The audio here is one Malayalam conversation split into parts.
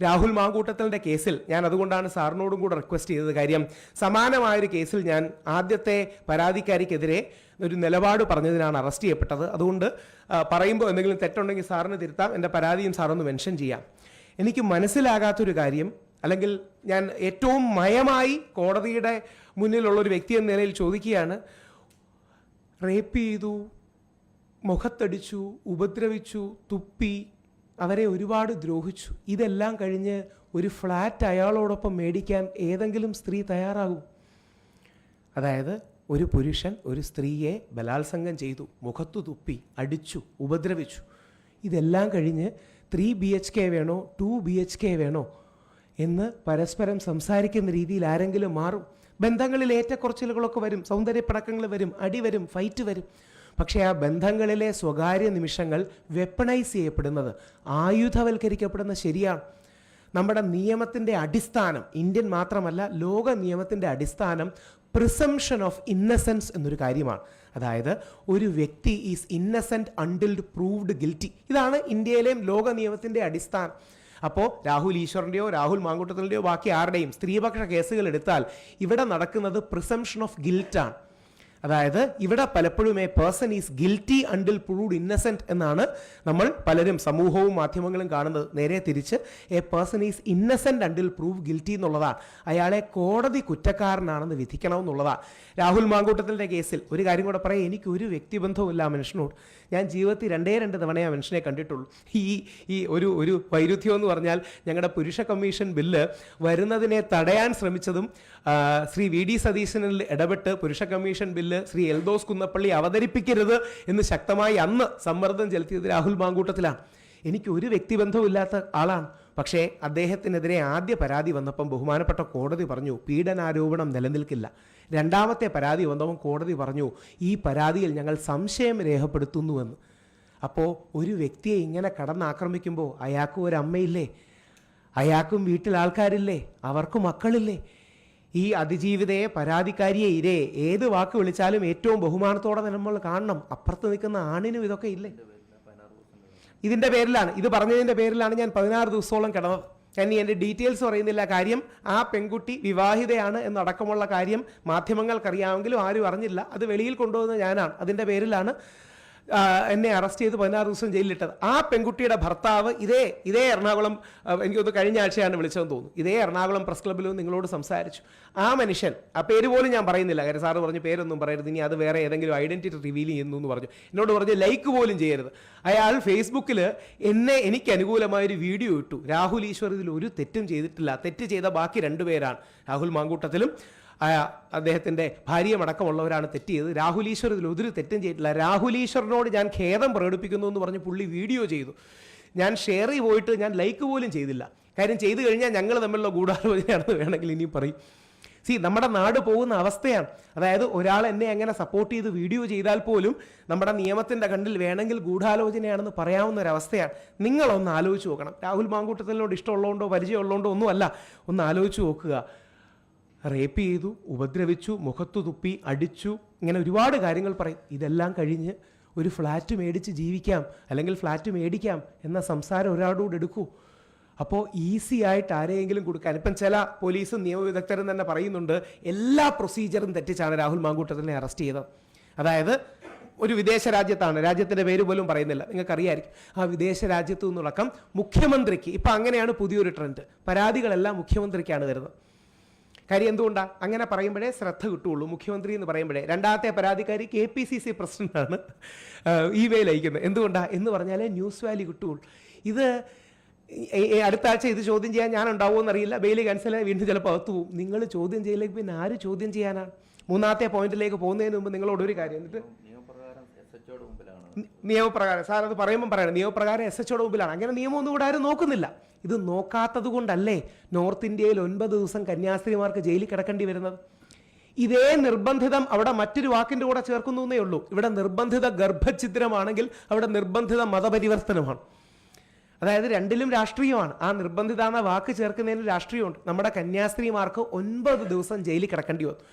രാഹുൽ മാങ്കൂട്ടത്തലിൻ്റെ കേസിൽ ഞാൻ അതുകൊണ്ടാണ് സാറിനോടും കൂടെ റിക്വസ്റ്റ് ചെയ്തത്. കാര്യം സമാനമായൊരു കേസിൽ ഞാൻ ആദ്യത്തെ പരാതിക്കാരിക്കെതിരെ ഒരു നിലപാട് പറഞ്ഞതിനാണ് അറസ്റ്റ് ചെയ്യപ്പെട്ടത്. അതുകൊണ്ട് പറയുമ്പോൾ എന്തെങ്കിലും തെറ്റുണ്ടെങ്കിൽ സാറിന് തിരുത്താം, എൻ്റെ പരാതിയും സാറൊന്ന് മെൻഷൻ ചെയ്യാം. എനിക്ക് മനസ്സിലാകാത്തൊരു കാര്യം, അല്ലെങ്കിൽ ഞാൻ ഏറ്റവും മയമായി കോടതിയുടെ മുന്നിലുള്ളൊരു വ്യക്തി എന്ന നിലയിൽ ചോദിക്കുകയാണ്, റേപ്പ് ചെയ്തു, മുഖത്തടിച്ചു, ഉപദ്രവിച്ചു, തുപ്പി, അവരെ ഒരുപാട് ദ്രോഹിച്ചു, ഇതെല്ലാം കഴിഞ്ഞ് ഒരു ഫ്ലാറ്റ് അയാളോടൊപ്പം മേടിക്കാൻ ഏതെങ്കിലും സ്ത്രീ തയ്യാറാകും? അതായത് ഒരു പുരുഷൻ ഒരു സ്ത്രീയെ ബലാത്സംഗം ചെയ്തു, മുഖത്തു തുപ്പി, അടിച്ചു, ഉപദ്രവിച്ചു, ഇതെല്ലാം കഴിഞ്ഞ് 3 BHK വേണോ 2 BHK വേണോ എന്ന് പരസ്പരം സംസാരിക്കുന്ന രീതിയിൽ ആരെങ്കിലും മാറും? ബന്ധങ്ങളിൽ ഏറ്റക്കുറച്ചിലുകളൊക്കെ വരും, സൗന്ദര്യപ്പടക്കങ്ങൾ വരും, അടി വരും, ഫൈറ്റ് വരും. പക്ഷേ ആ ബന്ധങ്ങളിലെ സ്വകാര്യ നിമിഷങ്ങൾ വെപ്പണൈസ് ചെയ്യപ്പെടുന്നത്, ആയുധവൽക്കരിക്കപ്പെടുന്നത് ശരിയാണ്. നമ്മുടെ നിയമത്തിൻ്റെ അടിസ്ഥാനം, ഇന്ത്യൻ മാത്രമല്ല ലോക നിയമത്തിൻ്റെ അടിസ്ഥാനം പ്രിസംഷൻ ഓഫ് ഇന്നസെൻസ് എന്നൊരു കാര്യമാണ്. അതായത് ഒരു വ്യക്തി is innocent until proved guilty. ഇതാണ് ഇന്ത്യയിലെയും ലോക നിയമത്തിൻ്റെ അടിസ്ഥാനം. അപ്പോൾ രാഹുൽ ഈശ്വറിൻ്റെയോ രാഹുൽ മാങ്കൂട്ടത്തിൻ്റെയോ ബാക്കി ആരുടെയും സ്ത്രീപക്ഷ കേസുകൾ എടുത്താൽ ഇവിടെ നടക്കുന്നത് പ്രിസംഷൻ ഓഫ് ഗിൽറ്റാണ്. അതായത് ഇവിടെ പലപ്പോഴും A person is guilty until proved innocent എന്നാണ് നമ്മൾ പലരും സമൂഹവും മാധ്യമങ്ങളും കാണുന്നത്. നേരെ തിരിച്ച് A person is innocent until prove guilty എന്നുള്ളതാണ്. അയാളെ കോടതി കുറ്റക്കാരനാണെന്ന് വിധിക്കണമെന്നുള്ളതാണ്. രാഹുൽ മാങ്കൂട്ടത്തിൻ്റെ കേസിൽ ഒരു കാര്യം കൂടെ പറയാം, എനിക്കൊരു വ്യക്തിബന്ധവുമില്ല ആ മനുഷ്യനോട്. ഞാൻ ജീവിതത്തിൽ 2 തവണ ആ മനുഷ്യനെ കണ്ടിട്ടുള്ളൂ. ഈ ഒരു വൈരുദ്ധ്യം എന്ന് പറഞ്ഞാൽ, ഞങ്ങളുടെ പുരുഷ കമ്മീഷൻ ബില്ല് വരുന്നതിനെ തടയാൻ ശ്രമിച്ചതും ശ്രീ VD സതീശനിൽ ഇടപെട്ട് പുരുഷ കമ്മീഷൻ ബില്ല് ശ്രീ എൽദോസ് കുന്നപ്പള്ളി അവതരിപ്പിക്കരുത് എന്ന് ശക്തമായി അന്ന് സമ്മർദ്ദം ചെലുത്തിയത് രാഹുൽ മാങ്കൂട്ടത്തിലാണ്. എനിക്ക് ഒരു വ്യക്തിബന്ധവുമില്ലാത്ത ആളാണ്. പക്ഷേ അദ്ദേഹത്തിനെതിരെ ആദ്യ പരാതി വന്നപ്പം ബഹുമാനപ്പെട്ട കോടതി പറഞ്ഞു പീഡനാരോപണം നിലനിൽക്കില്ല. രണ്ടാമത്തെ പരാതി വന്നപ്പം കോടതി പറഞ്ഞു ഈ പരാതിയിൽ ഞങ്ങൾ സംശയം രേഖപ്പെടുത്തുന്നുവെന്ന്. അപ്പോൾ ഒരു വ്യക്തിയെ ഇങ്ങനെ കടന്നാക്രമിക്കുമ്പോൾ അയാൾക്കും ഒരു അമ്മയില്ലേ, അയാൾക്കും വീട്ടിൽ ആൾക്കാരില്ലേ, അവർക്ക് മക്കളില്ലേ? ഈ അതിജീവിതയെ, പരാതിക്കാരിയെ, ഇരയെ ഏത് വാക്ക് വിളിച്ചാലും ഏറ്റവും ബഹുമാനത്തോടെ നമ്മൾ കാണണം. അപ്പുറത്ത് നിൽക്കുന്ന ആണിനും ഇതൊക്കെ ഇല്ലേ? ഇതിൻ്റെ പേരിലാണ്, ഇത് പറഞ്ഞതിൻ്റെ പേരിലാണ് ഞാൻ 16 ദിവസത്തോളം കിടന്നത്. ഞാൻ എൻ്റെ ഡീറ്റെയിൽസ് പറയുന്നില്ല. കാര്യം ആ പെൺകുട്ടി വിവാഹിതയാണ് എന്നടക്കമുള്ള കാര്യം മാധ്യമങ്ങൾക്കറിയാമെങ്കിലും ആരും അറിഞ്ഞില്ല. അത് വെളിയിൽ കൊണ്ടുവന്നത് ഞാനാണ്. അതിൻ്റെ പേരിലാണ് എന്നെ അറസ്റ്റ് ചെയ്ത് 16 ദിവസം ജയിലിലിട്ടത്. ആ പെൺകുട്ടിയുടെ ഭർത്താവ് ഇതേ എറണാകുളം, എനിക്കൊന്ന് കഴിഞ്ഞ ആഴ്ചയാണ് വിളിച്ചതെന്ന് തോന്നുന്നു, ഇതേ എറണാകുളം പ്രസ് ക്ലബ്ബിലും നിങ്ങളോട് സംസാരിച്ചു. ആ മനുഷ്യൻ, ആ പേര് പോലും ഞാൻ പറയുന്നില്ല, കാര്യം സാറ് പറഞ്ഞു പേരൊന്നും പറയരുത്, ഇനി അത് വേറെ ഏതെങ്കിലും ഐഡൻറ്റിറ്റി റിവീൽ ചെയ്യുന്നു എന്ന് പറഞ്ഞു. എന്നോട് പറഞ്ഞു ലൈക്ക് പോലും ചെയ്യരുത്. അയാൾ ഫേസ്ബുക്കിൽ എനിക്ക് അനുകൂലമായൊരു വീഡിയോ ഇട്ടു. രാഹുൽ ഈശ്വർ ഇതിൽ ഒരു തെറ്റും ചെയ്തിട്ടില്ല, തെറ്റ് ചെയ്ത ബാക്കി 2 പേരാണ്, രാഹുൽ മാങ്കൂട്ടത്തിലും അദ്ദേഹത്തിൻ്റെ ഭാര്യയുമടക്കമുള്ളവരാണ് തെറ്റ് ചെയ്തത്. രാഹുൽ ഈശ്വർ ഇതിൽ ഒരു തെറ്റും ചെയ്തിട്ടില്ല. രാഹുൽ ഈശ്വറിനോട് ഞാൻ ഖേദം പ്രകടിപ്പിക്കുന്നു എന്ന് പറഞ്ഞ് പുള്ളി വീഡിയോ ചെയ്തു. ഞാൻ ഷെയർ പോയിട്ട് ഞാൻ ലൈക്ക് പോലും ചെയ്തില്ല. കാര്യം ചെയ്തു കഴിഞ്ഞാൽ ഞങ്ങൾ തമ്മിലുള്ള ഗൂഢാലോചനയാണെന്ന് വേണമെങ്കിൽ ഇനി പറയും. നമ്മുടെ നാട് പോകുന്ന അവസ്ഥയാണ്. അതായത് ഒരാൾ എന്നെ അങ്ങനെ സപ്പോർട്ട് ചെയ്ത് വീഡിയോ ചെയ്താൽ പോലും നമ്മുടെ നിയമത്തിൻ്റെ കണ്ണിൽ വേണമെങ്കിൽ ഗൂഢാലോചനയാണെന്ന് പറയാവുന്ന ഒരവസ്ഥയാണ്. നിങ്ങളൊന്ന് ആലോചിച്ച് നോക്കണം. രാഹുൽ മാങ്കൂട്ടത്തിനോട് ഇഷ്ടമുള്ളതുകൊണ്ടോ പരിചയമുള്ളതുകൊണ്ടോ ഒന്നുമല്ല, ഒന്ന് ആലോചിച്ച് നോക്കുക. റേപ്പ് ചെയ്തു, ഉപദ്രവിച്ചു, മുഖത്തു തുപ്പി, അടിച്ചു, ഇങ്ങനെ ഒരുപാട് കാര്യങ്ങൾ പറയും. ഇതെല്ലാം കഴിഞ്ഞ് ഒരു ഫ്ലാറ്റ് മേടിച്ച് ജീവിക്കാം, അല്ലെങ്കിൽ ഫ്ലാറ്റ് മേടിക്കാം എന്ന സംസാരം ഒരാളോട് എടുക്കൂ. അപ്പോൾ ഈസി ആയിട്ട് ആരെയെങ്കിലും കൊടുക്കാൻ, ഇപ്പം ചില പോലീസും നിയമവിദഗ്ധരും തന്നെ പറയുന്നുണ്ട് എല്ലാ പ്രൊസീജിയറും തെറ്റിച്ചാണ് രാഹുൽ മാങ്കൂട്ടത്തിനെ അറസ്റ്റ് ചെയ്തത്. അതായത് ഒരു വിദേശ രാജ്യത്താണ്, രാജ്യത്തിൻ്റെ പേര് പോലും പറയുന്നില്ല, നിങ്ങൾക്കറിയായിരിക്കും. ആ വിദേശ രാജ്യത്തു നിന്നടക്കം മുഖ്യമന്ത്രിക്ക്, ഇപ്പം അങ്ങനെയാണ് പുതിയൊരു ട്രെൻഡ്, പരാതികളെല്ലാം മുഖ്യമന്ത്രിക്കാണ് വരുന്നത്. കാര്യം എന്തുകൊണ്ടാണ് അങ്ങനെ പറയുമ്പോഴേ ശ്രദ്ധ കിട്ടുള്ളൂ. മുഖ്യമന്ത്രി എന്ന് പറയുമ്പോഴേ. രണ്ടാമത്തെ പരാതിക്കാരി KPCC പ്രസിഡന്റാണ്, ഇമെയിൽ അയക്കുന്നത്. എന്തുകൊണ്ടാണ് എന്ന് പറഞ്ഞാലേ ന്യൂസ് വാല്യൂ കിട്ടുള്ളൂ. ഇത് അടുത്ത ആഴ്ച ഇത് ചോദ്യം ചെയ്യാൻ ഞാൻ ഉണ്ടാവുമോ എന്നറിയില്ല. ബെയിലി ക്യാൻസലായി വീണ്ടും ചിലപ്പോൾ അകത്ത് പോകും. നിങ്ങൾ ചോദ്യം ചെയ്യലേക്ക് പിന്നെ ആര് ചോദ്യം ചെയ്യാനാണ്? മൂന്നാമത്തെ പോയിന്റിലേക്ക് പോകുന്നതിന് മുമ്പ് നിങ്ങളോട് ഒരു കാര്യം, എന്നിട്ട് നിയമപ്രകാരം സാർ അത് പറയുമ്പോൾ പറയണം, നിയമപ്രകാരം SHOയുടെ മുമ്പിലാണ്. അങ്ങനെ നിയമമൊന്നും കൂടെ ആരും നോക്കുന്നില്ല. ഇത് നോക്കാത്തത് കൊണ്ടല്ലേ നോർത്ത് ഇന്ത്യയിൽ 9 ദിവസം കന്യാസ്ത്രീമാർക്ക് ജയിലിൽ കിടക്കേണ്ടി വരുന്നത്? ഇതേ നിർബന്ധിതം അവിടെ മറ്റൊരു വാക്കിൻ്റെ കൂടെ ചേർക്കുന്നു എന്നേ ഉള്ളൂ. ഇവിടെ നിർബന്ധിത ഗർഭഛിദ്രമാണെങ്കിൽ അവിടെ നിർബന്ധിത മതപരിവർത്തനമാണ്. അതായത് രണ്ടിലും രാഷ്ട്രീയമാണ്. ആ നിർബന്ധിത എന്ന വാക്ക് ചേർക്കുന്നതിന് രാഷ്ട്രീയമുണ്ട്. നമ്മുടെ കന്യാസ്ത്രീമാർക്ക് 9 ദിവസം ജയിലിൽ കിടക്കേണ്ടി വന്നു.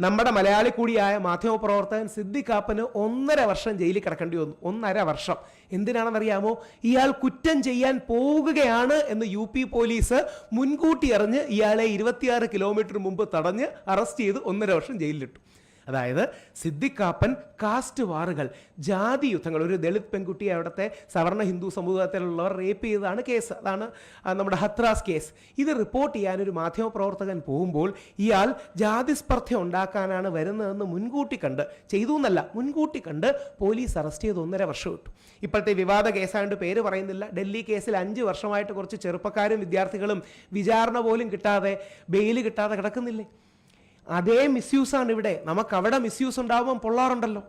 നമ്മുടെ മലയാളി കൂടിയായ മാധ്യമപ്രവർത്തകൻ സിദ്ദിഖ് കാപ്പന് 1.5 വർഷം ജയിലിൽ കിടക്കേണ്ടി വന്നു. 1.5 വർഷം. എന്തിനാണെന്നറിയാമോ? ഇയാൾ കുറ്റം ചെയ്യാൻ പോകുകയാണ് എന്ന് യു പി പോലീസ് മുൻകൂട്ടി അറിഞ്ഞ് ഇയാളെ 26 കിലോമീറ്റർ മുമ്പ് തടഞ്ഞ് അറസ്റ്റ് ചെയ്ത് 1.5 വർഷം ജയിലിലിട്ടു. അതായത് സിദ്ദിഖ് കാപ്പൻ കാസ്റ്റ് വാറുകൾ, ജാതി യുദ്ധങ്ങൾ, ഒരു ദളിത് പെൺകുട്ടിയെ അവിടുത്തെ സവർണ ഹിന്ദു സമൂഹത്തിലുള്ളവർ റേപ്പ് ചെയ്തതാണ് കേസ്. അതാണ് നമ്മുടെ ഹത്രാസ് കേസ്. ഇത് റിപ്പോർട്ട് ചെയ്യാനൊരു മാധ്യമപ്രവർത്തകൻ പോകുമ്പോൾ ഇയാൾ ജാതിസ്പർദ്ധ ഉണ്ടാക്കാനാണ് വരുന്നതെന്ന് മുൻകൂട്ടി കണ്ട്, ചെയ്തു എന്നല്ല മുൻകൂട്ടി കണ്ട് പോലീസ് അറസ്റ്റ് ചെയ്ത് 1.5 വർഷം ഇട്ടു. ഇപ്പോഴത്തെ വിവാദ കേസായതുകൊണ്ട് പേര് പറയുന്നില്ല. ഡൽഹി കേസിൽ 5 വർഷമായിട്ട് കുറച്ച് ചെറുപ്പക്കാരും വിദ്യാർത്ഥികളും വിചാരണ പോലും കിട്ടാതെ, ബെയിൽ കിട്ടാതെ കിടക്കുന്നില്ലേ? അതേ മിസ്യൂസാണ് ഇവിടെ. നമുക്കവിടെ മിസ്യൂസ് ഉണ്ടാകുമ്പം പൊള്ളാറുണ്ടല്ലോ.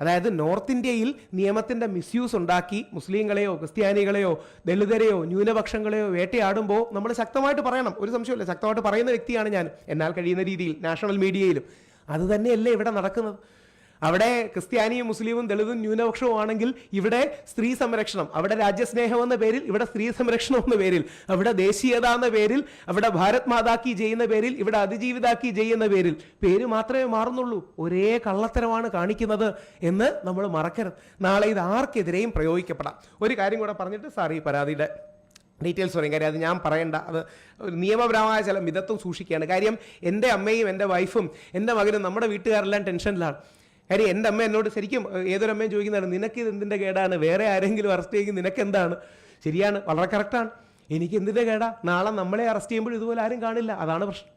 അതായത് നോർത്ത് ഇന്ത്യയിൽ നിയമത്തിൻ്റെ മിസ്യൂസ് ഉണ്ടാക്കി മുസ്ലിങ്ങളെയോ ക്രിസ്ത്യാനികളെയോ ദളിതരെയോ ന്യൂനപക്ഷങ്ങളെയോ വേട്ടയാടുമ്പോൾ നമ്മൾ ശക്തമായിട്ട് പറയണം. ഒരു സംശയമില്ല, ശക്തമായിട്ട് പറയുന്ന വ്യക്തിയാണ് ഞാൻ, എന്നാൽ കഴിയുന്ന രീതിയിൽ നാഷണൽ മീഡിയയിലും. അതുതന്നെയല്ലേ ഇവിടെ നടക്കുന്നത്. അവിടെ ക്രിസ്ത്യാനിയും മുസ്ലിമും ദളിതും ന്യൂനപക്ഷവും ആണെങ്കിൽ ഇവിടെ സ്ത്രീ സംരക്ഷണം, അവിടെ രാജ്യസ്നേഹം എന്ന പേരിൽ, ഇവിടെ സ്ത്രീ സംരക്ഷണം എന്ന പേരിൽ, അവിടെ ദേശീയത എന്ന പേരിൽ, അവിടെ ഭാരത് മാതാക്കി ചെയ്യുന്ന പേരിൽ, ഇവിടെ അതിജീവിതാക്കി ചെയ്യുന്ന പേരിൽ പേര് മാത്രമേ മാറുന്നുള്ളൂ. ഒരേ കള്ളത്തരമാണ് കാണിക്കുന്നത് എന്ന് നമ്മൾ മറക്കരുത്. നാളെ ഇത് ആർക്കെതിരെയും പ്രയോഗിക്കപ്പെടാം. ഒരു കാര്യം കൂടെ പറഞ്ഞിട്ട് സാർ ഈ പരാതിയുടെ ഡീറ്റെയിൽസ് പറയും. കാര്യം അത് ഞാൻ പറയേണ്ട, അത് നിയമപരമായ ചില മിതത്വം സൂക്ഷിക്കുകയാണ്. കാര്യം എൻ്റെ അമ്മയും എൻ്റെ വൈഫും എൻ്റെ മകനും നമ്മുടെ വീട്ടുകാരെല്ലാം ടെൻഷനിലാണ്. കാര്യം എൻ്റെ അമ്മ എന്നോട് ശരിക്കും ഏതൊരമ്മയും ചോദിക്കുന്നതാണ്, നിനക്ക് ഇത് എന്തിൻ്റെ കേടാണ്, വേറെ ആരെങ്കിലും അറസ്റ്റ് ചെയ്യുമെങ്കിൽ നിനക്ക് എന്താണ്? ശരിയാണ്, വളരെ കറക്റ്റാണ്. എനിക്ക് എന്തിൻ്റെ കേടാ? നാളെ നമ്മളെ അറസ്റ്റ് ചെയ്യുമ്പോൾ ഇതുപോലെ ആരും കാണില്ല. അതാണ് പ്രശ്നം.